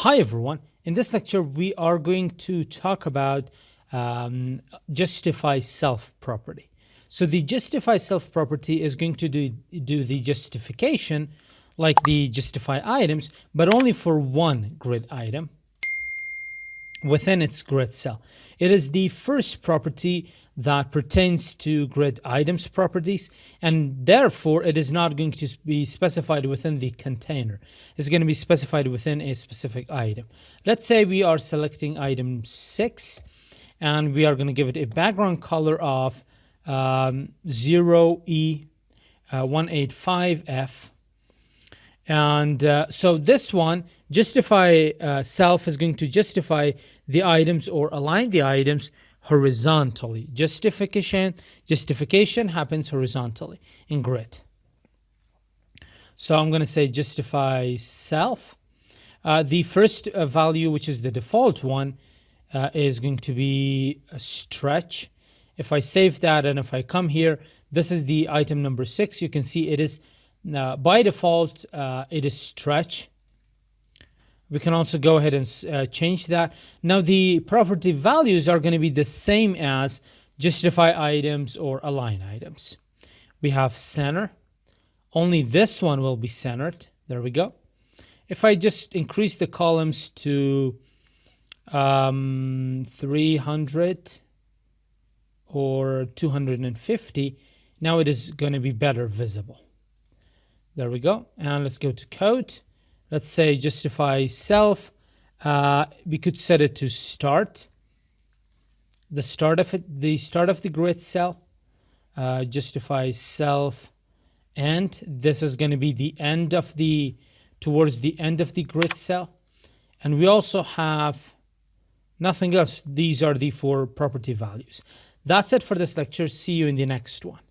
Hi everyone, in this lecture we are going to talk about justify self property. So the justify self property is going to do the justification like the justify items, but only for one grid item within its grid cell. It is the first property that pertains to grid items properties, and therefore it is not going to be specified within the container. It's going to be specified within a specific item. Let's say we are selecting item 6 and we are going to give it a background color of 0E185F. And so this one, justify self, is going to justify the items or align the items horizontally. Justification happens horizontally in grid. So I'm going to say justify self. The first value, which is the default one, is going to be a stretch. If I save that and if I come here, this is the item number 6. You can see it is by default it is stretch. We can also go ahead and change that. Now the property values are going to be the same as justify items or align items. We have center. Only this one will be centered. There we go. If I just increase the columns to 300 or 250, now it is going to be better visible. There we go. And let's go to code. Let's say justify self. We could set it to start. The start of the grid cell. Justify self, and this is going to be the end of towards the end of the grid cell. And we also have nothing else. These are the 4 property values. That's it for this lecture. See you in the next one.